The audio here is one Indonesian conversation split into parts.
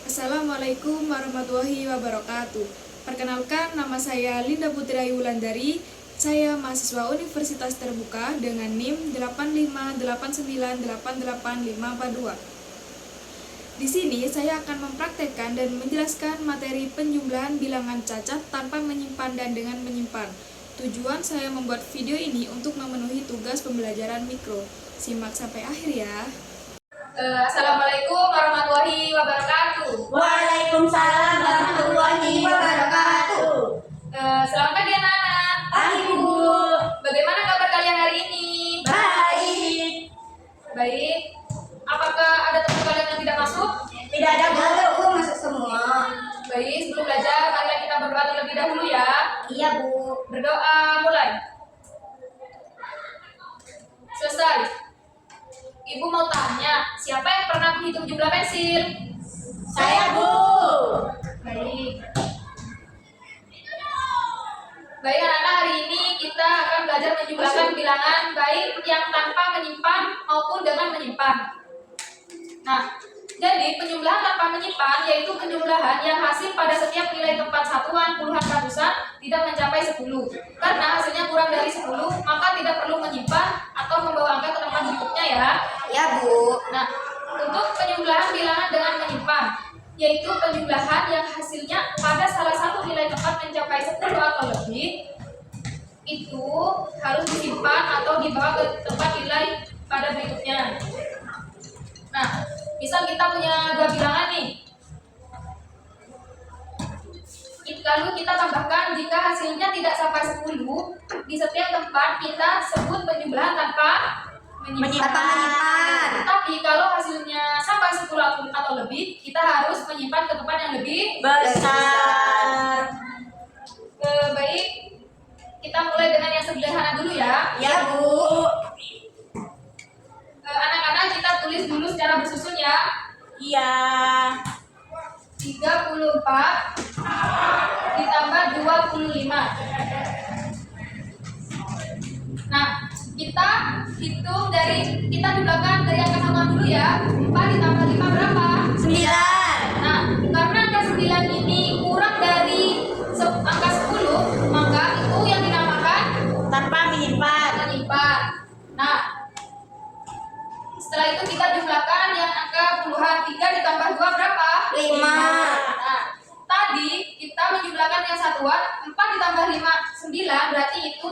Assalamualaikum warahmatullahi wabarakatuh. Perkenalkan, nama saya Linda Putri Ayu Wulandari. Saya mahasiswa Universitas Terbuka dengan NIM 858988542. Di sini saya akan mempraktekkan dan menjelaskan materi penjumlahan bilangan cacat tanpa menyimpan dan dengan menyimpan. Tujuan saya membuat video ini untuk memenuhi tugas pembelajaran mikro. Simak sampai akhir ya. Assalamualaikum warahmatullahi wabarakatuh. Waalaikumsalam warahmatullahi wabarakatuh. Selamat pagi anak-anak. Pagi Bu. Bagaimana kabar kalian hari ini? Baik. Baik. Apakah ada teman kalian yang tidak masuk? Tidak ada Bu, masuk semua. Baik, sebelum belajar marilah kita berdoa terlebih dahulu ya. Iya Bu. Berdoa mulai. Selesai. Ibu mau tanya, siapa yang pernah menghitung jumlah pensil? Saya Bu. Baik. Baik anak-anak, hari ini kita akan belajar menjumlahkan bilangan baik yang tanpa menyimpan maupun dengan menyimpan. Nah, jadi penjumlahan tanpa menyimpan yaitu penjumlahan yang hasil pada setiap nilai tempat satuan, puluhan, ratusan tidak mencapai 10. Karena hasilnya kurang dari 10, maka tidak perlu menyimpan atau membawa angka ke tempat berikutnya ya. Ya Bu. Nah, untuk penjumlahan bilangan dengan menyimpan yaitu penjumlahan yang hasilnya pada salah satu nilai tempat mencapai 10 atau lebih, itu harus disimpan atau dibawa ke tempat nilai pada berikutnya. Nah, misal kita punya dua bilangan nih, lalu kita tambahkan jika hasilnya tidak sampai 10, di setiap tempat kita sebut penjumlahan tanpa menyimpan. Tapi kalau hasilnya sampai 10 atau lebih, kita harus menyimpan ke tempat yang lebih Besar. Baik, kita mulai dengan yang sederhana dulu ya. Ya Bu. Anak-anak, kita tulis dulu secara bersusun ya. Iya. 34 ditambah 25. Nah, kita hitung kita jumlahkan dari angka satuan dulu ya. 4 ditambah 5 berapa? 9. Nah, karena angka 9 ini kurang dari angka 10, maka itu yang dinamakan Tanpa menyimpan. menyimpan. Nah, setelah itu kita jumlahkan yang angka puluhan. 3 ditambah 2 berapa? 5. Nah, tadi kita menjumlahkan yang satuan. 4 ditambah 5, 9. Berarti itu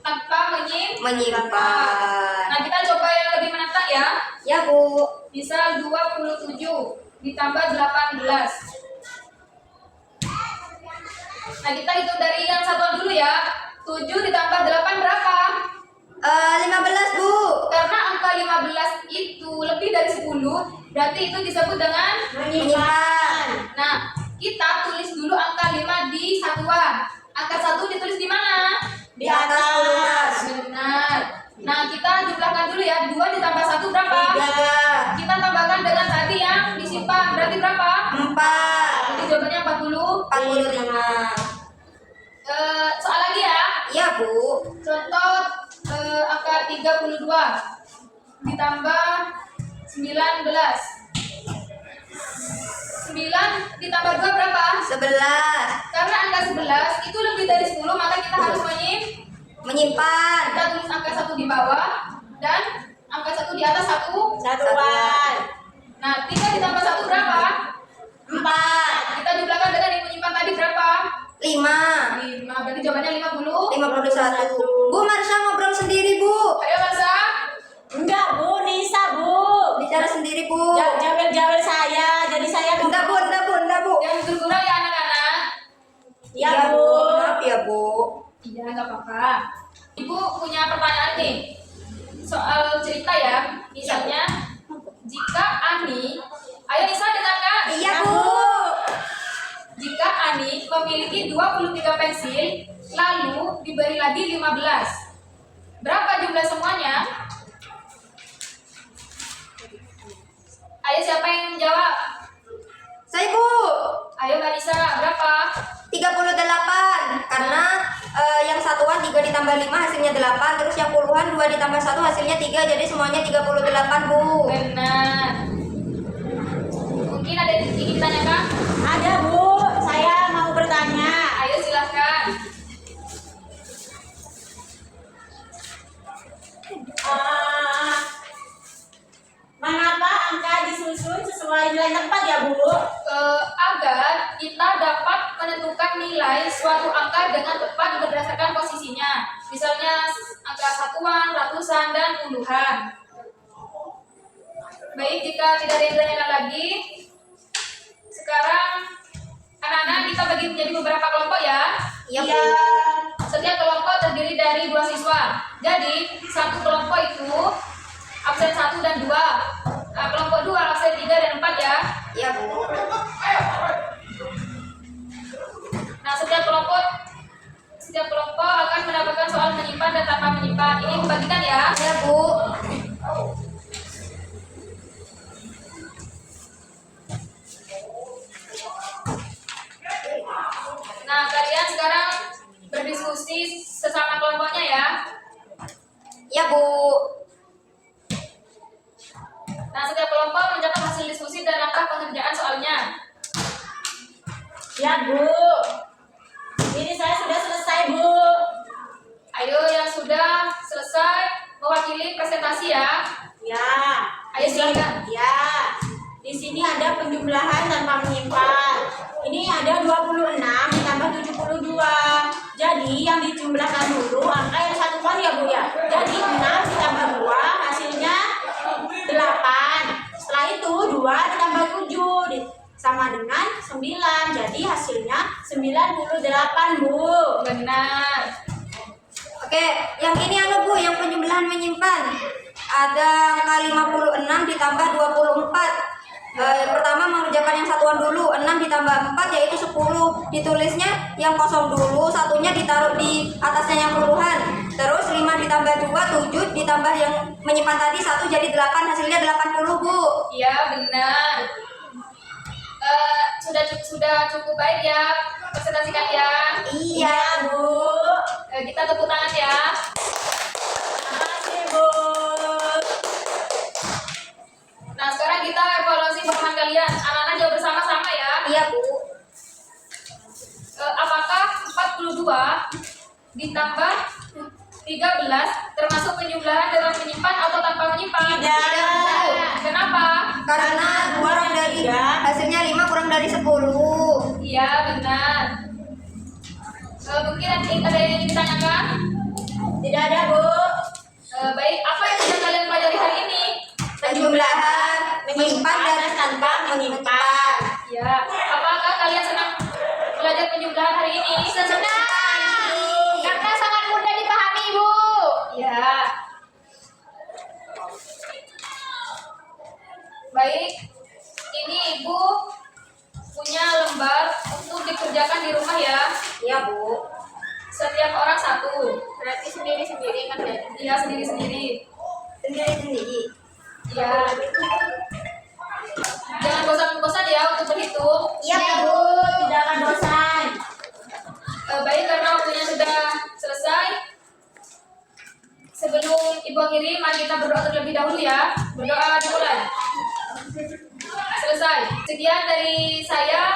tanpa Menyimpan. Nah, kita coba yang lebih menantang ya. Ya Bu. Misal 27 ditambah 18. Nah, kita hitung dari yang satuan dulu ya. 7 ditambah 8 berapa? 15 Bu. Karena angka 15 itu lebih dari 10, berarti itu disebut dengan Menyimpan. Nah, kita tulis dulu angka 5 di satuan. Angka 1 ditulis di mana? Di atas. Benar. Nah, kita jumlahkan dulu ya. 2 ditambah 1 berapa? 3. Kita tambahkan dengan tadi yang disimpan. Berarti berapa? 4. Jadi jawabannya 45. Soal lagi ya. Iya Bu. Contoh angka 32 ditambah 19. 9 ditambah 2 berapa? 11. Karena angka 11 itu lebih dari 10, maka kita harus Menyimpan. kita tulis angka 1 di bawah dan angka 1 di atas Satuan. Nah, 3 ditambah 1 berapa? 4. Kita jumlahkan dengan yang menyimpan tadi berapa? 5. 5. Berarti jawabannya 50. 51. Bu, Marsha ngobrol sendiri Bu. Ayo Marsa. Enggak Bu, Nisa Bu. Bicara sendiri Bu. Jawel saya, jadi saya enggak Bu. Jangan bergurau ya anak-anak. Ya Bu. Maaf ya Bu. Iya, nggak apa-apa. Ibu punya pertanyaan nih. Soal cerita ya. Misalnya, jika Ani, ayo Nisa dengarkan. Iya Bu. Jika Ani memiliki 23 pensil, lalu diberi lagi 15. Berapa jumlah semuanya? Ayo siapa yang menjawab? Saya Bu. Ayo Mbak Nisa, berapa? 38. Karena yang satuan 3 ditambah 5 hasilnya 8. Terus yang puluhan 2 ditambah 1 hasilnya 3. Jadi semuanya 38 Bu. Benar. Mungkin mungkin ada yang ingin ditanyakan? Ada Bu, saya mau bertanya. Ayo silahkan. Eh, Mengapa angka disusun sesuai nilai tempat ya Bu? Agar kita dapat menentukan nilai suatu angka dengan tepat berdasarkan posisinya. Misalnya angka satuan, ratusan, dan puluhan. Baik, jika tidak ada yang ditanyakan lagi, sekarang anak-anak kita bagi menjadi beberapa kelompok ya. Iya, Bu. Iya. Setiap kelompok terdiri dari 2 siswa. Jadi, satu kelompok itu absen 1 dan 2. Nah, kelompok 2 absen 3 dan 4 ya. Iya, Bu. Nah, setiap kelompok akan mendapatkan soal menyimpan dan tanpa menyimpan. Ini dibagikan ya. Iya, Bu. Nah, kalian sekarang berdiskusi sesama kelompoknya ya. Iya, Bu. Nah, setiap kelompok mencatat hasil diskusi dan langkah pengerjaan soalnya. Ya Bu. Ini saya sudah selesai Bu. Ayo yang sudah selesai mewakili presentasi ya. Ya. Ayo silakan. Ya. Di sini ada penjumlahan tanpa menyimpan. Ini ada 26 ditambah 72. Jadi yang dijumlahkan dulu angka yang satuan ya Bu ya. Jadi 6 ditambah 2 hasilnya 8. Setelah itu 2 ditambah 7 sama dengan 9. Jadi hasilnya 98 Bu. Benar. Oke, yang ini Bu, yang penjumlahan menyimpan. Ada angka 56 ditambah 24. Yang pertama mengerjakan yang satuan dulu, 6 ditambah 4 yaitu 10. Ditulisnya yang kosong dulu, satunya ditaruh di atasnya yang puluhan. Terus 5 ditambah 2, 7 ditambah yang menyimpan tadi 1 jadi 8, hasilnya 80 Bu. Iya, benar. Sudah cukup baik ya presentasi kalian. Iya Bu. Kita tepuk tangan ya. Terima kasih Bu. Nah, sekarang kita evaluasi pemahaman kalian. Anak-anak jawab bersama-sama ya. Iya Bu. Apakah 42 ditambah 13 termasuk penjumlahan dengan menyimpan atau tanpa menyimpan? Tidak. Kenapa? Karena kurang dari hasilnya 5 kurang dari 10. Iya, benar. Mungkin ada yang ingin ditanyakan? Tidak ada Bu. Baik, apa yang sudah kalian pelajari hari ini? Penjumlahan, menyimpan dan tanpa menyimpan. Ya, apakah kalian senang belajar penjumlahan hari ini? Senang. Karena sangat mudah dipahami, Bu. Ya. Baik, ini Ibu punya lembar untuk dikerjakan di rumah ya. Iya Bu. Setiap orang satu. Berarti sendiri-sendiri kan ya? Iya, sendiri-sendiri. Sendiri-sendiri. Ya. Jangan bosan-bosan ya untuk berhitung. Iya Ya, Bu. Tidak akan bosan. Baik, karena waktunya sudah selesai. Sebelum Ibu akhiri, mari kita berdoa terlebih dahulu ya. Berdoa dimulai. Selesai. Sekian dari saya.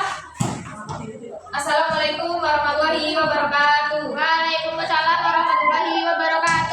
Assalamualaikum warahmatullahi wabarakatuh. Waalaikumsalam warahmatullahi wabarakatuh.